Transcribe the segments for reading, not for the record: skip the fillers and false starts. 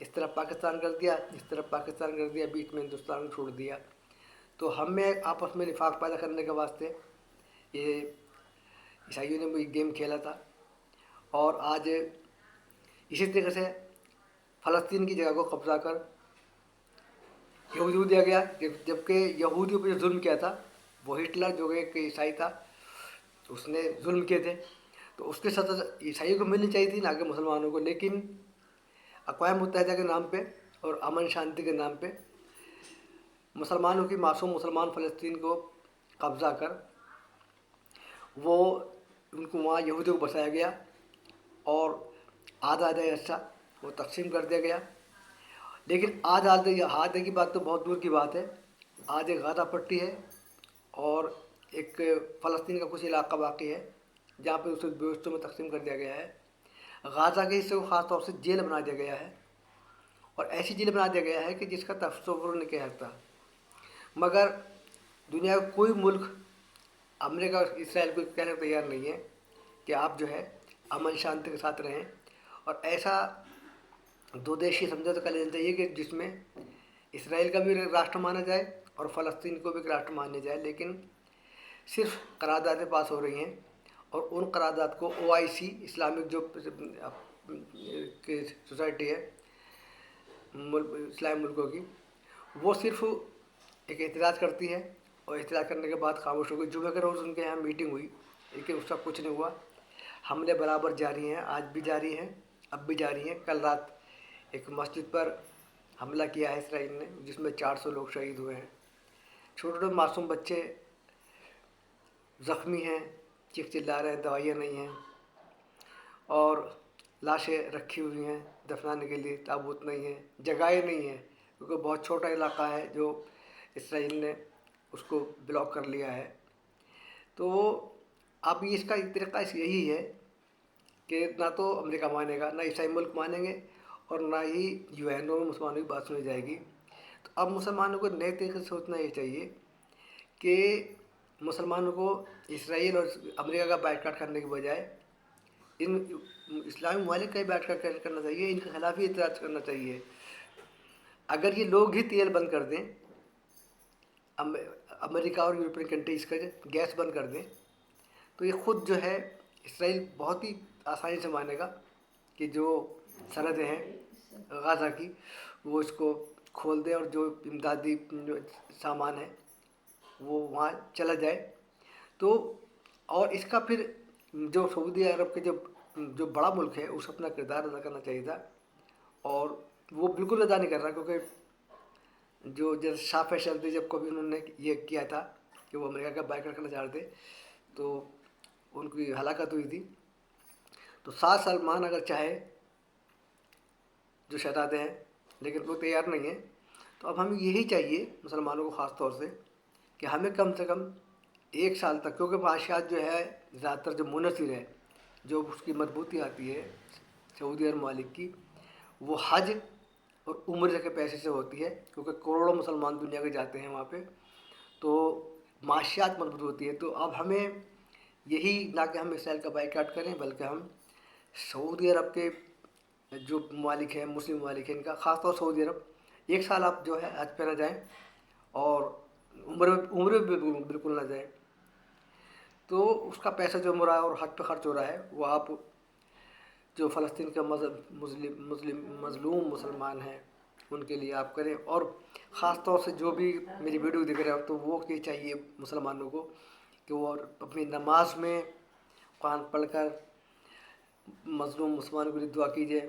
اس طرف پاکستان کر دیا، اس طرف پاکستان کر دیا، بیچ میں ہندوستان کو چھوڑ دیا۔ تو ہمیں آپس میں نفاق پیدا کرنے کے واسطے یہ عیسائیوں نے بھی گیم کھیلا تھا، اور آج اسی طریقے سے فلسطین کی جگہ کو قبضہ کر یہودیوں کو دیا گیا، جبکہ یہودیوں پہ جو ظلم کیا تھا وہ ہٹلر جو کہ ایک عیسائی تھا، اس نے ظلم کیے تھے، تو اس کے سزا عیسائیوں کو ملنی چاہیے تھی، نہ کہ مسلمانوں کو۔ لیکن اقوام متحدہ کے نام پہ اور امن شانتی کے نام پہ مسلمانوں کی معصوم مسلمان فلسطین کو قبضہ کر وہ ان کو وہاں یہودیوں کو بسایا گیا، اور آدھا آدھا حصہ وہ تقسیم کر دیا گیا۔ لیکن آج آدھے کی بات تو بہت دور کی بات ہے، آج ایک غزہ پٹی ہے اور ایک فلسطین کا کچھ علاقہ باقی ہے جہاں پہ اسے دو حصوں میں تقسیم کر دیا گیا ہے۔ غزہ کے حصے کو خاص طور سے جیل بنا دیا گیا ہے، اور ایسی جیل بنا دیا گیا ہے کہ جس کا تصور نہیں کیا جاتا۔ مگر دنیا کا کوئی ملک امریکہ اور اسرائیل کو کہنے کو تیار نہیں ہے کہ آپ جو ہے امن شانتی کے ساتھ رہیں، اور ایسا دو دیشی سمجھوتا کر لینا چاہیے کہ جس میں اسرائیل کا بھی راشٹر مانا جائے اور فلسطین کو بھی ایک راشٹر مانا جائے، لیکن صرف قراردادیں پاس ہو رہی ہیں، اور ان قرارداد کو OIC اسلامک جو سوسائٹی ہے اسلامی ملکوں کی، وہ صرف ایک اعتراض کرتی ہے، اور اعتراض کرنے کے بعد خاموش ہو گئی۔ جمعہ کے روز ان کے یہاں میٹنگ ہوئی، لیکن اس کا کچھ نہیں ہوا۔ حملے برابر جاری ہیں، آج بھی جاری ہیں، اب بھی جاری ہیں۔ کل رات ایک مسجد پر حملہ کیا ہے اسرائیل نے، جس میں 400 لوگ شہید ہوئے ہیں۔ چھوٹے چھوٹے معصوم بچے زخمی ہیں، چیخ چلا رہے ہیں، دوائیاں نہیں ہیں، اور لاشیں رکھی ہوئی ہیں دفنانے کے لیے، تابوت نہیں ہیں، جگہیں نہیں ہیں، کیونکہ بہت چھوٹا علاقہ ہے جو اسرائیل نے اس کو بلاک کر لیا ہے۔ تو اب اس کا طریقہ یہی ہے کہ نہ تو امریکہ مانے گا، نہ عیسائی ملک مانیں گے، اور نہ ہی UN میں مسلمانوں کی بات سنی جائے گی۔ تو اب مسلمانوں کو نئے طریقے سے سوچنا یہ چاہیے کہ مسلمانوں کو اسرائیل اور امریکہ کا بائیکاٹ کرنے کے بجائے ان اسلامی ممالک کا ہی بائیکاٹ کرنا چاہیے، ان کے خلاف ہی احتجاج کرنا چاہیے۔ اگر یہ لوگ ہی تیل بند کر دیں، امریکہ اور یورپین کنٹریز کا گیس بند کر دیں، تو یہ خود جو ہے اسرائیل بہت ہی آسانی سے مانے گا کہ جو سرحدیں ہیں غزہ کی وہ اس کو کھول دے، اور جو امدادی جو سامان ہے وہ وہاں چلا جائے۔ تو اور اس کا پھر جو سعودی عرب کے جو بڑا ملک ہے اس اپنا کردار ادا کرنا چاہیے تھا، اور وہ بالکل ادا نہیں کر رہا، کیونکہ جو جیسے شاہ فیصل تھے، جب کبھی انہوں نے یہ کیا تھا کہ وہ امریکہ کا بائیکاٹ کرنا چاہتے تھے تو ان کی ہلاکت ہوئی تھی۔ تو 7 سلمان اگر چاہے جو شہزادے ہیں، لیکن وہ تیار نہیں ہیں، تو اب ہمیں یہی چاہیے مسلمانوں کو خاص طور سے کہ ہمیں کم سے کم 1 سال تک، کیونکہ معاشیات جو ہے زیادہ تر جو منحصر ہے، جو اس کی مضبوطی آتی ہے سعودی عرب ممالک کی، وہ حج اور عمرے کے پیسے سے ہوتی ہے، کیونکہ کروڑوں مسلمان دنیا کے جاتے ہیں وہاں پہ، تو معاشیات مضبوط ہوتی ہے۔ تو اب ہمیں یہی نہ کہ ہم اسرائیل کا بائیکاٹ کریں، بلکہ ہم سعودی عرب کے جو ممالک ہیں، مسلم ممالک ہیں، ان کا خاص طور سعودی عرب 1 سال آپ جو ہے حج پہ نہ جائیں، اور عمرے پہ بالکل نہ جائیں۔ تو اس کا پیسہ جو ہو رہا ہے اور حج پہ خرچ ہو رہا ہے، وہ آپ جو فلسطین کا مظلوم مسلمان ہیں ان کے لیے آپ کریں۔ اور خاص طور سے جو بھی میری ویڈیو دیکھ رہے ہیں تو وہ یہ چاہیے مسلمانوں کو کہ وہ اپنی نماز میں قرآن پڑھ کر مظلوم مسلمانوں کے لیے دعا کیجیے،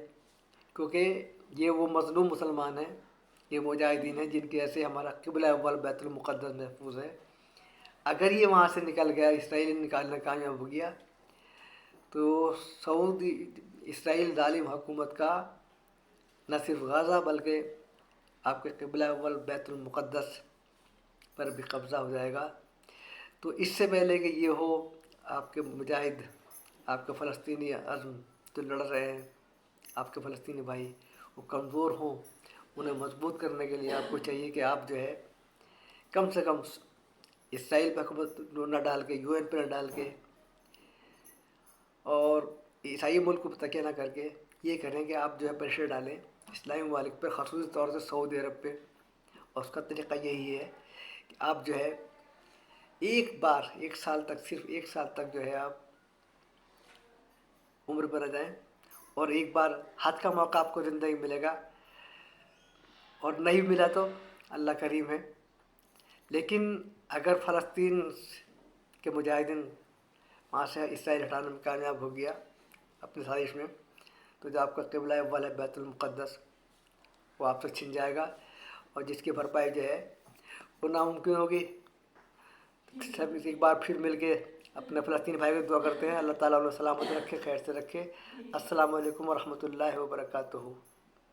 کیونکہ یہ وہ مظلوم مسلمان ہیں، یہ مجاہدین ہیں جن کی وجہ سے ہمارا قبلہ اول بیت المقدس محفوظ ہے۔ اگر یہ وہاں سے نکل گیا، اسرائیل نکالنا کامیاب ہو گیا، تو اسرائیل ظالم حکومت کا نہ صرف غزہ بلکہ آپ کے قبلہ اول بیت المقدس پر بھی قبضہ ہو جائے گا۔ تو اس سے پہلے کہ یہ ہو، آپ کے مجاہد، آپ کے فلسطینی عزم جو لڑ رہے ہیں، آپ کے فلسطینی بھائی، وہ کمزور ہوں، انہیں مضبوط کرنے کے لیے آپ کو چاہیے کہ آپ جو ہے کم سے کم اسرائیل پہ حکومت نہ ڈال کے، UN پہ نہ ڈال کے، اور عیسائی ملک کو تکیہ نہ کر کے یہ کریں کہ آپ جو ہے پریشر ڈالیں اسلامی ممالک پہ، خصوصی طور سے سعودی عرب پہ. اور اس کا طریقہ یہی ہے کہ آپ جو ہے ایک بار 1 سال تک، صرف 1 سال تک جو ہے آپ عمر پر رہ جائیں، اور ایک بار حج کا موقع آپ کو زندگی ملے گا، اور نہیں ملا تو اللہ کریم ہے. لیکن اگر فلسطین کے مجاہدین وہاں سے اسرائیل ہٹانے میں کامیاب ہو گیا اپنی سازش میں، تو جو آپ کا قبلہ اول ہے بیت المقدس، وہ آپ سے چھن جائے گا، اور جس کی بھرپائی جو ہے وہ ناممکن ہوگی. سب ایک بار پھر مل کے اپنے فلسطینی بھائی کو دعا کرتے ہیں، اللہ تعالیٰ انہیں سلامت رکھے، خیر سے رکھے. السلام علیکم ورحمۃ اللہ وبرکاتہ.